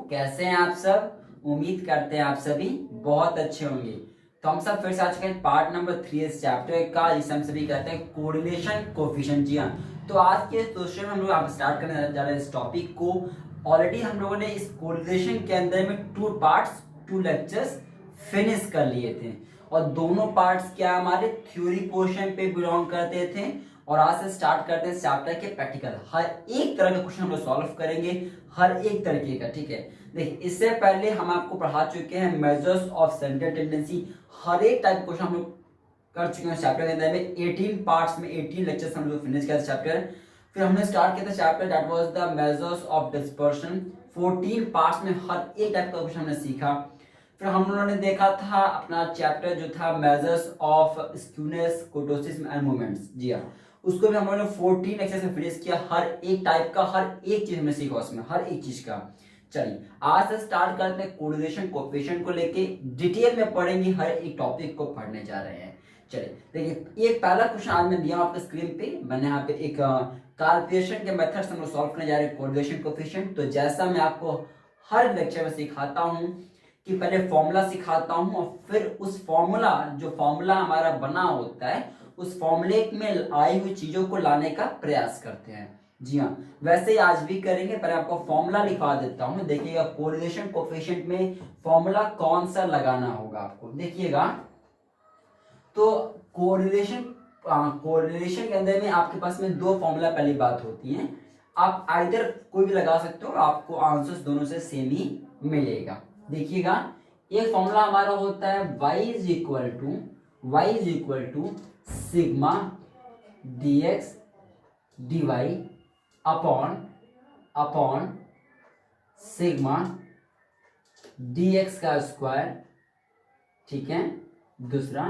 कैसे हैं आप सब। उम्मीद करते हैं आप सभी बहुत अच्छे होंगे। तो हम सब फिर से आ चुके हैं पार्ट नंबर 3 इस चैप्टर का, जिसे हम सभी कहते हैं कोरिलेशन कोफिशिएंट। जी हाँ, तो आज के क्वेश्चन में हम लोग आप स्टार्ट करने जा रहे हैं इस टॉपिक को। ऑलरेडी हम लोगों ने इस कोरिलेशन के अंदर में 2 पार्ट्स 2 लेक्चर्स फिनिश कर लिए थे, और दोनों पार्ट्स क्या हमारे थ्योरी पोर्शन पे बिलोंग करते थे। और आज से स्टार्ट करते हैं चैप्टर के प्रैक्टिकल। हर एक तरह का क्वेश्चन हम लोग सॉल्व करेंगे, हर एक तरीके का। ठीक है, देखिए इससे पहले हम आपको पढ़ा चुके हैं मेजर्स ऑफ सेंट्रल टेंडेंसी। हर एक टाइप क्वेश्चन हम लोग कर चुके हैं चैप्टर के अंदर में। 18 पार्ट्स में 18 लेक्चर्स हम लोग फिनिश किया चैप्टर। फिर हमने स्टार्ट किया था chapter that was the measures of dispersion. 14 parts में हर एक टाइप का क्वेश्चन हमने सीखा। फिर हम लोगों ने देखा था अपना चैप्टर जो था measures of skewness, kurtosis and movements. जी हाँ, उसको भी हम लोगों ने 14 लेक्चर में फिनिश किया। हर एक टाइप का हर एक चीज हमने सीखा उसमें, हर एक चीज का। चलिए आज से स्टार्ट करते हैं कोरिलेशन कोएफिशिएंट को लेके डिटेल में पढ़ेंगे, हर एक टॉपिक को पढ़ने जा रहे हैं। चलिए देखिए, एक पहला क्वेश्चन आज मैं दिया आपके स्क्रीन पे। मैंने यहाँ पे एक कैलकुलेशन के मेथड से हम लोग सॉल्व करने जा रहे हैं कोरिलेशन कोएफिशिएंट। तो जैसा मैं आपको हर लेक्चर में सिखाता हूँ कि पहले फॉर्मूला सिखाता हूँ, और फिर उस फॉर्मूला जो फॉर्मूला हमारा बना होता है उस फॉर्मूले में आई हुई चीजों को लाने का प्रयास करते हैं। जी हाँ, वैसे ही आज भी करेंगे। पर आपको फॉर्मूला लिखवा देता हूँ, देखिएगा कोरिलेशन कोएफिशिएंट में फॉर्मूला कौन सा लगाना होगा आपको। देखिएगा, तो कोरिलेशन के अंदर में आपके पास में 2 फॉर्मूला पहली बात होती है। आप आइदर कोई भी लगा सकते हो, आपको आंसर्स दोनों से सेम ही मिलेगा। देखिएगा, एक फॉर्मूला हमारा होता है y is equal to sigma dx dy upon sigma dx का स्क्वायर। ठीक है, दूसरा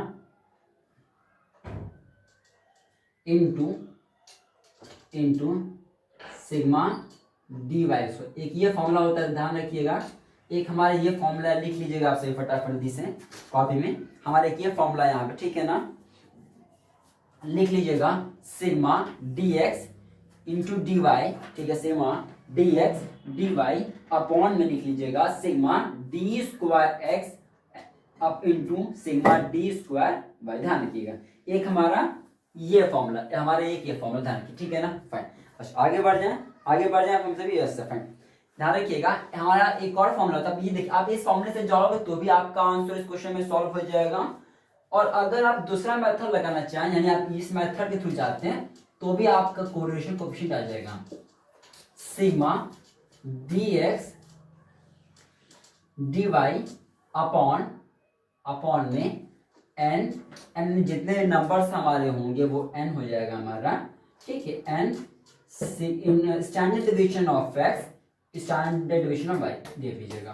इंटू सिग्मा dy। एक ये फॉर्मूला होता है, ध्यान रखिएगा। एक हमारा ये फॉर्मूला लिख लीजिएगा आप सभी फटाफट से कॉपी में। हमारे एक ये फॉर्मूला यहाँ पे, ठीक है ना, लिख लीजिएगा सिग्मा dx इंटू dy। ठीक है, सिग्मा dx dy अपॉन में लिख लीजिएगा sigma d square x up into sigma d square y। ध्यान रखिएगा, एक हमारा ये फॉर्मूला, हमारा एक ये फॉर्मूला, ध्यान रखिए। ठीक है ना, फाइन। अच्छा आगे बढ़ जाए हम सभी। फाइन, ध्यान रखिएगा, हमारा एक और फॉर्मूला होता है। ये देखिए, आप इस फॉर्मूले से जाओगे तो भी आपका आंसर इस क्वेश्चन में सॉल्व हो जाएगा। और अगर आप दूसरा मेथड लगाना चाहें, यानी आप इस मेथड के थ्रू जाते हैं, तो भी आपका कोरिलेशन कोएफिशिएंट आ जाएगा सिग्मा dx dy अपॉन में n जितने नंबर्स हमारे होंगे वो n हो जाएगा हमारा। ठीक है, n standard division of x standard division of y देख लीजिएगा।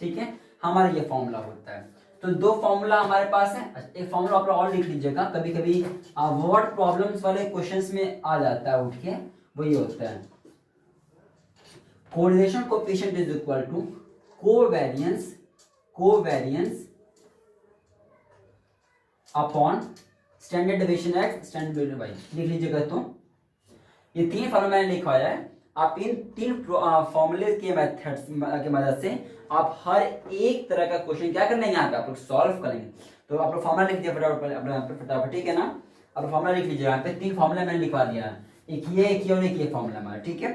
ठीक है, हमारा ये फॉर्मूला होता है। तो 2 फॉर्मूला हमारे पास है। एक फॉर्मूला आप और लिख लीजिएगा, कभी कभी वर्ड प्रॉब्लम्स वाले क्वेश्चंस में आ जाता है उठ के, वो ये होता है correlation coefficient is equal to covariance upon standard division x standard division y। लिख लीजिएगा। तो ये 3 फॉर्मूला मैंने लिखवाया है। आप इन 3 फॉर्मूले के मेथड्स की मदद से आप हर एक तरह का क्वेश्चन क्या करने यहाँ पे आप लोग सॉल्व करेंगे। तो आप लोग फॉर्मूला लिख दिया फटाफट। ठीक है ना, अब फॉर्मूला लिख लीजिए। यहाँ पे 3 फॉर्मूला मैंने लिखवा दिया है, एक ये और एक ये फॉर्मूला हमारा। ठीक है,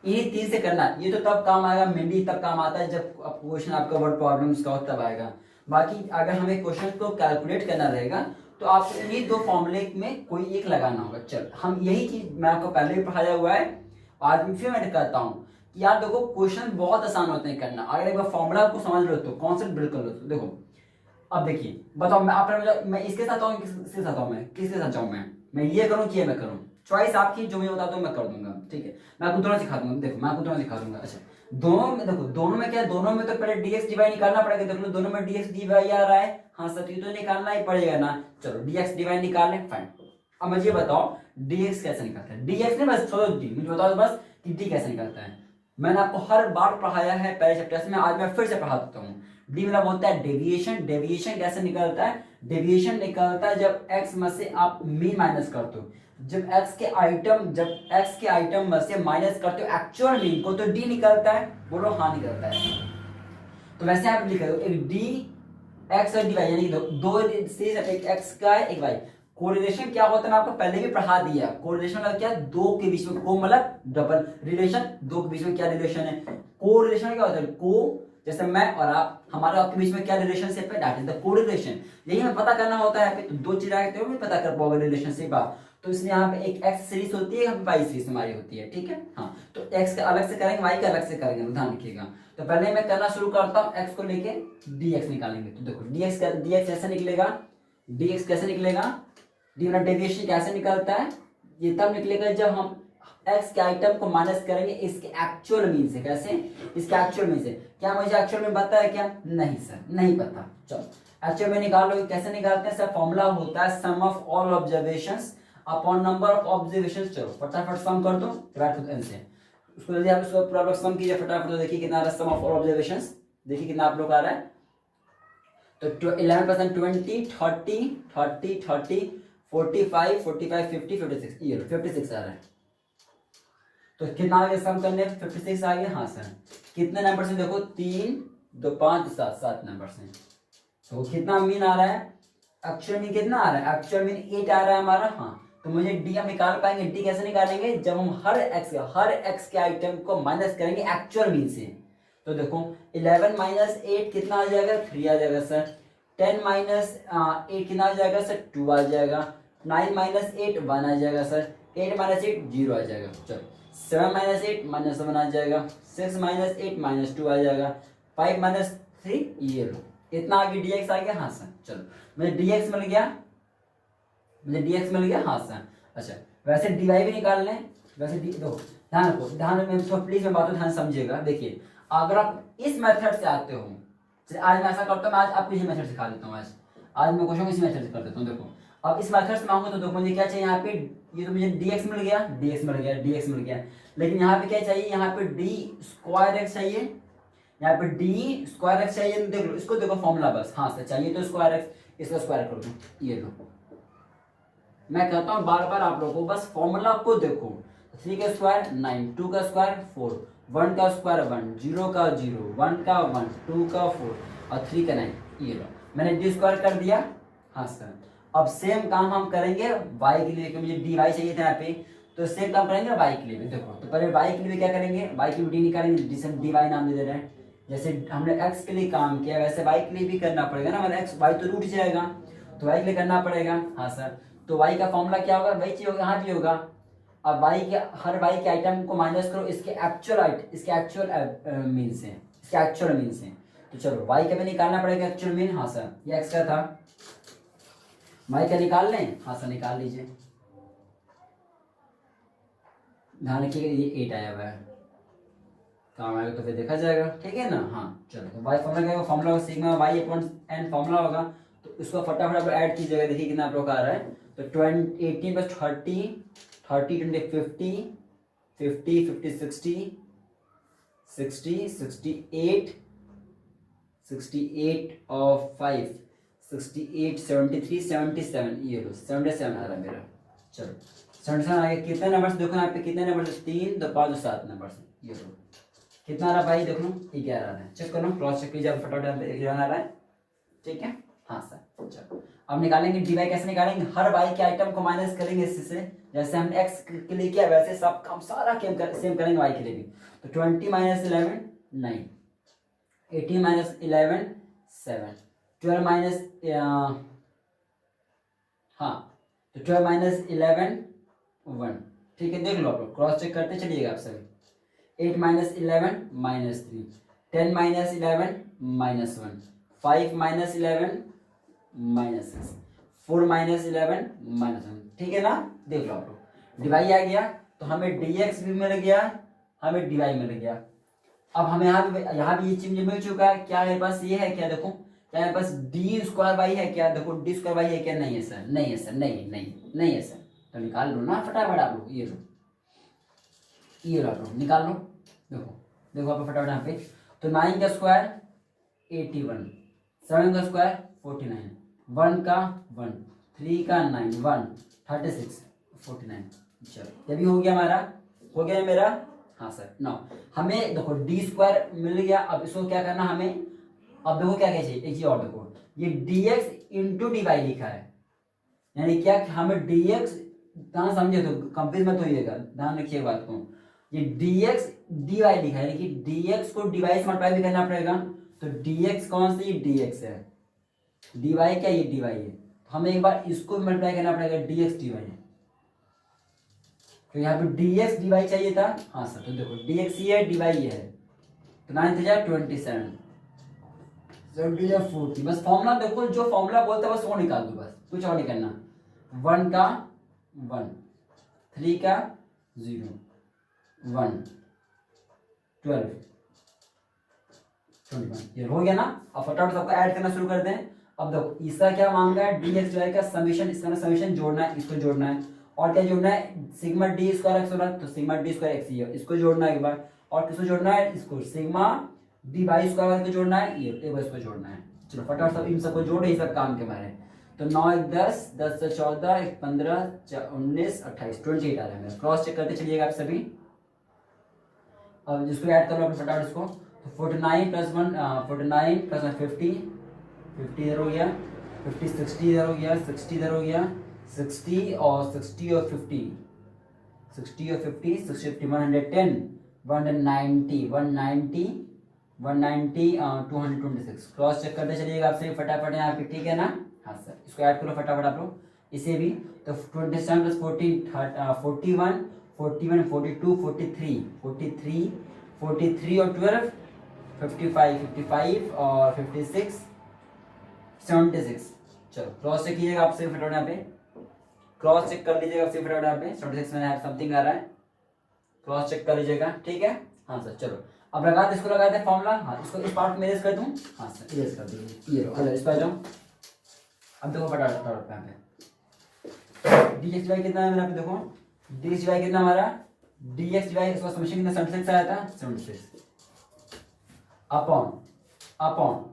ये 3 से करना। ये तो तब काम आएगा, मेनली तब काम आता है जब क्वेश्चन आपका वर्ड प्रॉब्लम्स का हो, तब आएगा। बाकी अगर हमें क्वेश्चन को कैलकुलेट करना रहेगा तो आपको इन्हीं 2 फॉर्मूले में कोई एक लगाना होगा। चल, हम यही चीज मैं आपको पहले भी पढ़ाया हुआ है, आज फिर मैं कहता हूँ कि यार देखो, क्वेश्चन बहुत आसान होते हैं करना। अगर एक बार फॉर्मूला को समझ लो तो कॉन्सेप्ट बिल्ड कर लो तो देखो। अब देखिए, बताओ मैं इसके साथ आऊँ, किसके साथ आऊँ, किसके साथ जाऊँ, मैं ये करूँ कि ये मैं करूँ, चॉइस आपकी, जो मैं बता दूँ मैं कर दूंगा। ठीक है, मैं आपको दोनों सिखा दूंगा। देखो, मैं आपको दोनों सिखा दूंगा। अच्छा, दोनों में देखो, दोनों में क्या है, दोनों में तो पहले dx dy निकालना पड़ेगा। देख लो, दोनों में dx dy आ रहा है। हाँ सर, ये तो निकालना ही पड़ेगा ना। चलो dx dy निकाल लें, फाइन। अब मुझे बताओ dx कैसे निकलता है। dx ने बस छोड़ो, d मुझे बताओ बस कि d कैसे निकलता है। मैंने आपको हर बार पढ़ाया है पहले चैप्टर में, आज मैं फिर से पढ़ा देता हूँ। डी मतलब होता है डेविएशन। डेविएशन कैसे निकलता है? डेविएशन निकलता है जब एक्स में से आप मीन माइनस करते हो। जब x के आइटम में से माइनस करते हो एक्चुअल मीन को तो d निकलता है, बोलो हाँ निकलता है। तो वैसे आप लिख रहे हो एक d x और dy यानी कि दो सीरीज, एक x का है एक y। कोरिलेशन क्या होता है मैं आपको पहले भी पढ़ा दिया। कोरिलेशन मतलब क्या, दो के बीच में, को मतलब डबल रिलेशन, दो के बीच में क्या रिलेशन है। कोरिलेशन क्या होता है, को जैसे मैं और आप, हमारे आपके बीच में क्या रिलेशनशिप है, दैट इज द कोरिलेशन। यही हमें पता करना होता है। तो दो चीज आते हो भी पता कर पाओगे रिलेशनशिप आप। तो इसलिए यहाँ पे एक x सीरीज होती है, यहाँ पे y सीरीज हमारी होती है, ठीक है। हाँ, तो x का अलग से करेंगे, y का अलग से करेंगे, ध्यान रखिएगा। तो पहले मैं करना शुरू करता हूँ, x को लेके dx निकालेंगे। तो देखो dx कैसे निकलेगा, dx कैसे निकलेगा, डी मतलब डेविएशन कैसे निकलता है, ये तब निकलेगा जब हम x के आइटम को माइनस करेंगे इसके एक्चुअल मीन से। कैसे, इसके एक्चुअल मीन से। क्या मुझे एक्चुअल मीन पता है क्या, नहीं सर नहीं पता। चलो एक्चुअल मीन निकालो, कैसे निकालते हैं सर, फॉर्मूला होता है sum of all observations upon number of observations. चलो फटाफट सम कर दो, डिवाइड विद n से। उसको यदि आप इसको पूरा सम कीजिए फटाफट, तो देखिए कितना आ रहा है सम ऑफ ऑल ऑब्जर्वेशंस, देखिए कितना आप लोग आ रहा है। तो 11% 20 30 30 30 45 45 50 56, ये 56 आ रहा है। तो कितना आ गया सम करने, 56 आ गया। हाँ सर, कितने नंबर से देखो, 3 2 5 7 7 नंबर से। तो कितना मीन आ रहा है, एक्चुअल मीन कितना आ रहा है, एक्चुअल मीन 8 आ रहा है हमारा। हाँ, तो मुझे डी हम निकाल पाएंगे। डी कैसे निकालेंगे, जब हम हर एक्स के आइटम को माइनस करेंगे एक्चुअल मीन से। तो देखो 11 माइनस 8 कितना आ जाएगा, 3 आ जाएगा सर। 10 माइनस 8 कितना आ जाएगा सर, 2 आ जाएगा। 9 माइनस 8 1 आ जाएगा सर। 8 माइनस 8 0 आ जाएगा। चलो 7 माइनस 8 माइनस 1 आ जाएगा। 6 माइनस 8 माइनस 2 आ जाएगा। 5 माइनस 3, ये लो इतना आगे dx आ गया। हाँ सर, चलो मुझे dx मिल गया, मुझे dx मिल गया। हाँ सर, अच्छा वैसे dy भी निकाल लें। वैसे देखो ध्यान रखो, ध्यान में तो प्लीज मैं बातों ध्यान समझिएगा। देखिए अगर आप इस मेथड से आते हो, आज मैं ऐसा करता हूँ, मैं आज आपको ये मेथड सिखा देता हूँ। आज मैं क्वेश्चन इस मेथड से कर देता हूँ। देखो अब इस मेथड से मांगो तो देखो मुझे क्या चाहिए यहाँ पे, ये तो मुझे dx मिल गया, dx मिल गया, dx मिल गया। लेकिन यहाँ पे क्या चाहिए, यहाँ पे d स्क्वायर x चाहिए, यहाँ पे d स्क्वायर x चाहिए। देख लो इसको, देखो फॉर्मूला बस। हाँ सर चाहिए तो स्क्वायर x, इसका स्क्वायर कर दो, ये लो। मैं कहता हूँ बार बार आप लोगों को बस फॉर्मूला को देखो। 3 का स्क्वायर 9, 2 का स्क्वायर 4, 1 का स्क्वायर 1, 0 का 0, 1 का 1, 2 का 4 और 3 का 9, ये लो मैंने डी स्क्वायर कर दिया। हाँ सर, अब सेम काम हम करेंगे y के लिए, क्योंकि मुझे dy चाहिए था यहाँ पे, तो सेम काम करेंगे y के लिए भी। देखो तो पहले y के लिए क्या करेंगे, y के लिए डी निकालेंगे, जिसे हम dy नाम दे रहे हैं। जैसे हमने x के लिए काम किया वैसे y के लिए भी करना पड़ेगा ना, मतलब x y तो रूठ जाएगा, तो y के लिए करना पड़ेगा। हाँ सर, तो y का फॉर्मूला क्या होगा, वही चीज होगा यहाँ भी होगा। अब हर y के आइटम को माइनस करो इसके एक्चुअल मीन से, इसके एक्चुअल मीन से। तो चलो y का भी निकालना पड़ेगा एक्चुअल मीन। हाँ सर, ये x का था, y का निकाल लें। हाँ सर निकाल लीजिए, ध्यान रखिएगा ये 8 आया हुआ है, काम आएगा तो फिर देखा जाएगा, ठीक है ना। हाँ चलो, तो y फॉर्मूला क्या, formula sigma y upon n formula होगा। तो इसको फटाफट आप ऐड कीजिएगा, देखिए कितना आप लोग आ रहा है। तो 18 प्लस 30 30 20 50 50 50 60 60 68 68 और 5 68 73 77, ये लो 77 आ रहा है मेरा। चलो 77 आ गया। कितने नंबर से देखो यहाँ पे, कितने नंबर से, 3 2 5 7 नंबर से, ये लो कितना आ रहा भाई, देख लो 11 आ रहा है। चेक करो, क्रॉस चेक कीजिए फटाफट, 11 आ रहा है, ठीक है। हाँ सर, चलो अब निकालेंगे dy। कैसे निकालेंगे, हर y के आइटम को माइनस करेंगे इससे, जैसे हम x के लिए किया वैसे सब काम सारा सेम करेंगे y के लिए भी। तो 20 माइनस 11 9, 18 माइनस 11 7, 12 माइनस हाँ तो 12 माइनस 11 1, ठीक है। देख लो आप लोग, क्रॉस चेक करते चलिएगा आप सभी। 8 minus 11 minus 3, 10 minus 11 minus 1, 5 minus 11 minus 6, 4 minus 11 minus 1, ठीक है ना। देख लो आप लोग, डिवाई आ गया, तो हमें dx भी मिल गया, हमें dy मिल गया। अब हमें यहाँ भी ये चीज मिल चुका है। क्या मेरे पास ये है क्या, देखो क्या मेरे पास डी स्क्वायर वाई है क्या, देखो डी स्क्वायर वाई है क्या, नहीं है सर, नहीं है सर, नहीं है सर। तो निकाल लो ना फटाफट आप लोग, ये लो आप लोग निकाल लो। देखो आप फटाफट यहाँ पे। तो 9 का स्क्वायर 81, 7 का स्क्वायर 49, 1 का 1, 3 का 9 1 36, 49। चलो ये भी हो गया हमारा, हो गया मेरा। हाँ सर। नो हमें देखो डी स्क्वायर मिल गया, अब इसको क्या करना हमें, अब देखो क्या चाहिए, एक चीज और देखो, ये dx इंटू डी वाई लिखा है, यानी क्या कि हमें dx, ध्यान समझे तो कंफ्यूज मत होइएगा, ध्यान रखिए बात को, ये dx dy लिखा है, यानी कि dx को dy से मल्टीप्लाई भी करना पड़ेगा, तो dx कौन सा, ये dx है, dy क्या, ये dy है, तो हमें एक बार इसको मल्टीप्लाई करना पड़ेगा dx dy है, तो यहाँ पे dx dy चाहिए था। हाँ सर, तो देखो dx ये है, dy ये है, तो 9 × 27 40, बस फॉर्मूला देखो, जो फॉर्मूला बोलता है बस वो निकाल दो, बस कुछ और नहीं करना। 1 का 1, 3 का 0, 1, 12, 21, ये हो गया ना। अब फटाफट सबको ऐड करना शुरू कर दें। अब देखो इसका क्या मांगा है, dx dy का समीशन, इसका ना समीशन जोड़ना है, इसको जोड़ना है, और क्या जोड़ना है, सिग्मा डी स्क्वायर एक्स हो रहा है, तो सिग्मा डी स्क्वायर एक्स ही है, इसको जोड़ना है एक बार, और किसको जोड़ना है, इसको सिग्मा डी वाई स्क्वायर को जोड़ना है, ये एक बार इसको जोड़ना है। चलो फटाफट सब इन सबको जोड़े, ये सब काम के हमारे, तो 9 1 10, 10 से 14, 1 15, 19 28, 28 आ रहा है मेरा। क्रॉस चेक करते चलिएगा आप सभी। अब जिसको ऐड कर लो अपने फटाफट इसको, तो 49 + 1 49 + 1 50, 50 इधर हो गया, 50 60 इधर हो गया, 60 इधर हो गया, 60 और 60 और 50, 60 और 50, 60 50 110, 190, 190, 190, 226। क्रॉस चेक करते चलिएगा आपसे फटाफट यहाँ पे, ठीक है ना। हाँ सर, इसको ऐड करो फटाफट आप लोग, इसे भी, तो 27 + 14 41, 41 42 43, 43 43 और 12 55, 55 और 56 76। चलो क्रॉस चेक कीजिएगा आपसे फटाफट यहाँ पे, क्रॉस चेक कर लीजिएगा आपसे फटाफट यहाँ पे, 76 में समथिंग आ रहा है, क्रॉस चेक कर लीजिएगा, ठीक है। हाँ सर चलो, अब लगा दे, इसको लगा दे फॉर्मूला। हाँ इसको इस पार्ट में इरेज कर दूं, हाँ सर इरेज कर दीजिए, ये लो, अगर इस पर जाओ, अब देखो फटाफट यहाँ पे dx dy कितना है मेरा, पे देखो dx dy कितना हमारा, dx dy इसका समीशन कितना 76 आया था, 76 upon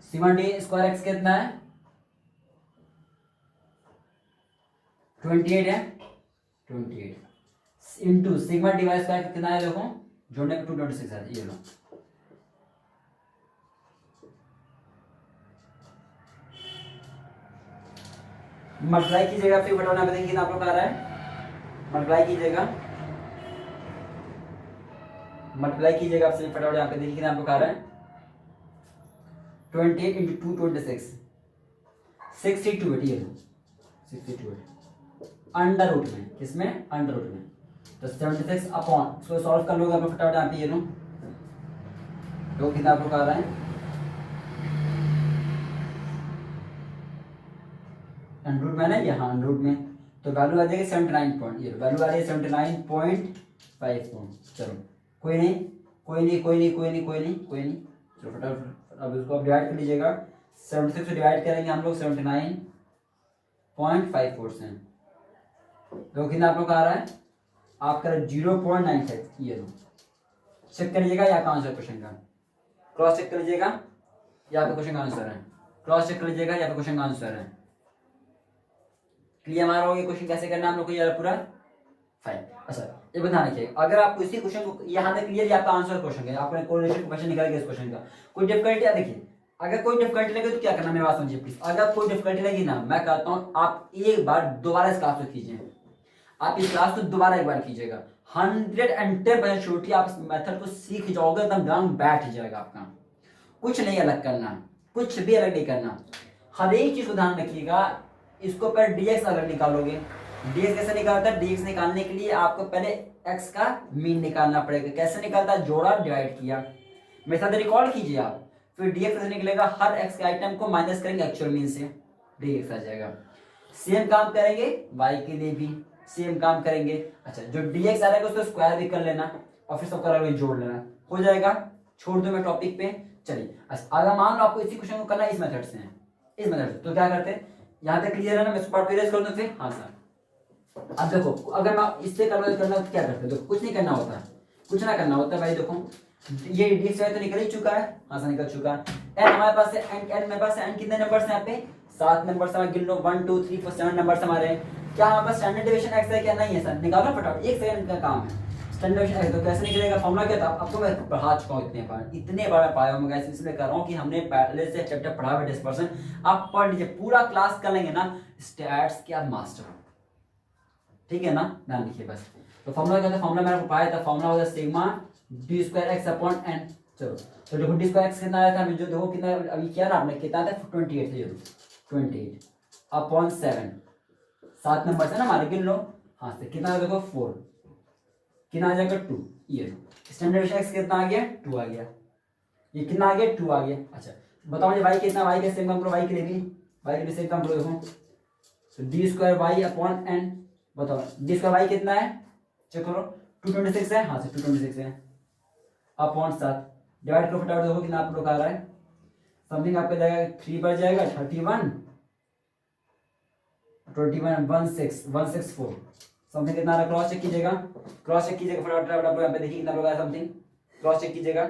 sigma d square x कितना है, 28 है, 28 into sigma d y square कितना है, देखो जोड़ने का 226 है, ये लो, मल्टीप्लाई कीजिएगा फिर फटाफट यहाँ पे देखिए आप लोग आ रहा है, मल्टीप्लाई कीजिएगा, मल्टीप्लाई कीजिएगा आपसे फटाफट यहाँ पे देखिए आप लोग आ रहा है, 28 × 2 26, 62, ये लो 62 अंडर रूट में, किसमें, अंडर रूट में, तो 76 अपॉन, इसको सॉल्व कर लोगे आप लोग फटाफट यहाँ पे, ये लो तो कितना आप लोग आ रहा है, अंडर रूट में ना, यहाँ अंडर रूट में, तो वैल्यू आ जाएगी 79 पॉइंट, ये वैल्यू आ रही है 79.5। चलो कोई नहीं, चलो फटाफट अब इसको आप डिवाइड कर लीजिएगा, 76 से डिवाइड करेंगे हम लोग 79.54 से, तो कितना आप लोग का आ रहा है, आपका 0.95, ये लो चेक करिएगा, या आंसर क्वेश्चन का क्रॉस चेक कर लीजिएगा, या आपका क्वेश्चन का आंसर है, क्रॉस चेक कर लीजिएगा, या आपका क्वेश्चन का आंसर है। क्लियर हमारा हो गया, क्वेश्चन कैसे करना हम लोग को ये पूरा फाइन। अच्छा ये बता रखिए, अगर आपको इसी क्वेश्चन को यहाँ तक क्लियर, आपका आंसर क्वेश्चन है, आपने कोरिलेशन क्वेश्चन निकाल गया इस क्वेश्चन का, कोई डिफिकल्टी है, देखिए अगर कोई डिफिकल्टी लगे तो क्या करना, मेरी बात समझिए प्लीज, अगर कोई डिफिकल्टी लगी ना, मैं कहता हूँ आप एक बार दोबारा इस क्लास को कीजिए, आप इस क्लास को दोबारा एक बार कीजिएगा, 110% श्योरिटी आप इस मेथड को सीख जाओगे, एकदम दिमाग बैठ जाएगा आपका, कुछ नहीं अलग करना, कुछ भी अलग नहीं करना, हर एक चीज को ध्यान रखिएगा। इसको पहले dx अलग निकालोगे, dx कैसे निकालता है, dx निकालने के लिए आपको पहले x का मीन निकालना पड़ेगा, कैसे निकालता है, जोड़ा डिवाइड किया, मेरे साथ रिकॉर्ड कीजिए आप, फिर dx कैसे निकलेगा, हर x के आइटम को माइनस करेंगे एक्चुअल मीन से, dx आ जाएगा। सेम काम करेंगे y के लिए भी, सेम काम करेंगे। अच्छा जो dx आ रहा है उसको स्क्वायर भी कर लेना, और फिर सबका जोड़ लेना, हो जाएगा। छोड़ दो मैं टॉपिक पे, चलिए अगर मान लो आपको इसी क्वेश्चन को करना है इस मेथड से, इस मेथड से, तो क्या करते हैं, यहाँ तक क्लियर है ना, मैं पार्ट इरेज कर दूं फिर। हाँ सर अब देखो, अगर मैं इससे करना तो क्या करते, देखो कुछ नहीं करना होता, कुछ ना करना होता भाई, देखो ये dx तो निकल ही चुका है, हाँ सर निकल चुका है, n हमारे पास है, n मेरे पास है, n कितने नंबर्स हैं यहाँ पे, 7 नंबर से गिन लो, 1 2 3 4 7 नंबर से हमारे क्या हमारे पास स्टैंडर्ड डेविएशन एक्स है क्या? नहीं है सर, निकालो फटाफट, 1 सेकंड का काम है। स्टैंडर्ड डेविएशन एक्स तो कैसे निकलेगा, फॉर्मूला क्या था? अब तो मैं पढ़ा चुका हूँ इतने बार मैं पाया हूँ गाइस, इसलिए कर रहा हूँ कि हमने पहले से चैप्टर पढ़ा हुआ डिस्पर्सन, आप पढ़ लीजिए, पूरा क्लास कर लेंगे ना, स्टैट्स के आप मास्टर हो, ठीक है ना, ध्यान लिखिए बस। तो फॉर्मूला क्या था? फॉर्मूला मैंने पाया था, फॉर्मूला होता है sigma d square x upon n. चलो तो देखो डी स्क्वायर एक्स कितना आया था, जो देखो कितना अभी किया ना आपने, कितना था 28 था, ये 28 अपॉन 7, 7 नंबर से ना हमारे, गिन लो, हाँ से कितना देखो 4, कितना आ जाएगा 2, ये स्टैंडर्ड डेविएशन एक्स कितना आ गया 2 आ गया, ये कितना आ गया 2 आ गया। अच्छा बताओ मुझे वाई कितना, वाई कैसे कम करो, वाई के लिए भी, वाई के लिए से कम करो, देखो तो d square y upon n, बताओ डी स्क्वायर वाई कितना है, चेक करो 226 है, हाँ से 226 है अपॉन 7, डिवाइड करो फटाफट, देखो कितना आप लोग आ रहा है, समथिंग आपका जाएगा 3 पर जाएगा 31 164 समथिंग कितना आ रहा है, क्रॉस चेक कीजिएगा, क्रॉस चेक कीजिएगा फटाफट आप लोग यहाँ पे देखिए कितना लोग आया समथिंग, क्रॉस चेक कीजिएगा,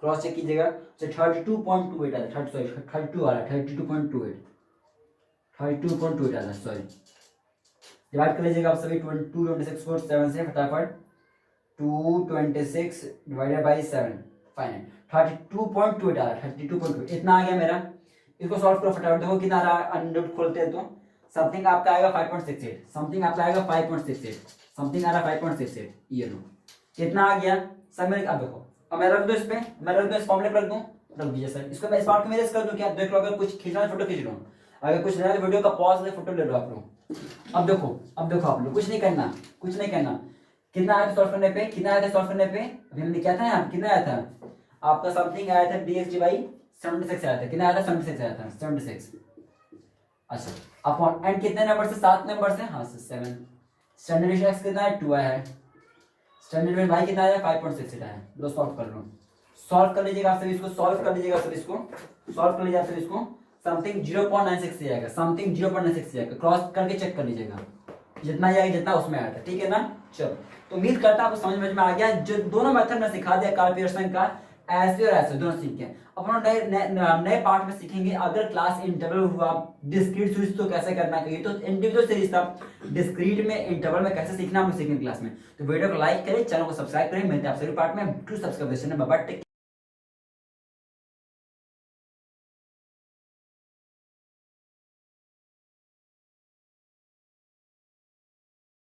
क्रॉस चेक कीजिएगा, 32.28 आ रहा है, 32 आ रहा है, 32.28 आ रहा है, सॉरी, डिवाइड कर लीजिएगा आप सभी 226 को 7 से फटाफट, 226 डिवाइडेड बाई 7 फाइनल 32.28 आ रहा है, 32.28 इतना आ गया मेरा। इसको सॉल्व करो फटाफट, देखो कितना आ रहा है, अनडॉट खोलते हैं तो समथिंग आपका आएगा 5.68, समथिंग आपका आएगा 5.68, समथिंग आ रहा है 5.68, ये लो कितना आ गया सर मेरे, अब देखो अब मैं रख दूं इस पे, मैं रख दूं इस फॉर्मूले पर रख दूं, रख दीजिए सर, इसको मैं इस पार्ट को मेरे कर दूं क्या, देख लो अगर कुछ खींचना है फोटो खींच लो, अगर कुछ लेना है वीडियो का पॉज ले फोटो ले लो आप लोग। अब देखो आप लोग कुछ नहीं करना, कुछ नहीं करना, कितना आया था सॉल्व करने पे, कितना आया था सॉल्व करने पे, अभी हमने क्या था यहाँ कितना आया था आपका, समथिंग आया था dx dy 76 आया था, कितना आया था 76 आया था, 76। अच्छा अपॉन एंड कितने नंबर से, 7 नंबर से, हाँ 7, स्टैंडर्ड डेविएशन एक्स कितना है 2 आया है, स्टैंडर्ड डेविएशन वाई कितना आया 5.68 आया है, लो सॉल्व कर लो, सॉल्व कर लीजिएगा आप सभी इसको, सॉल्व कर लीजिएगा सभी इसको, सॉल्व कर लीजिए आप सभी इसको, समथिंग 0.96 आएगा, समथिंग 0.96 आएगा, क्रॉस करके चेक कर लीजिएगा, जितना आएगा जितना उसमें आया था, ठीक है ना। चलो तो उम्मीद करता हूं आपको समझ में आ गया, जो दोनों मेथड में सिखा दिया कार्ल पियर्सन का, ऐसे और ऐसे दोनों सीख गए। अब हम नए पार्ट में सीखेंगे, अगर क्लास इंटरवल हुआ डिस्क्रीट सीरीज तो कैसे करना चाहिए, तो इंडिविजुअल सीरीज था, डिस्क्रीट में इंटरवल में कैसे सीखना हम सीखेंगे क्लास में। तो वीडियो को लाइक करें, चैनल को सब्सक्राइब करें, मिलते हैं आपसे पार्ट में, टू सब्सक्राइब, बाय बाय।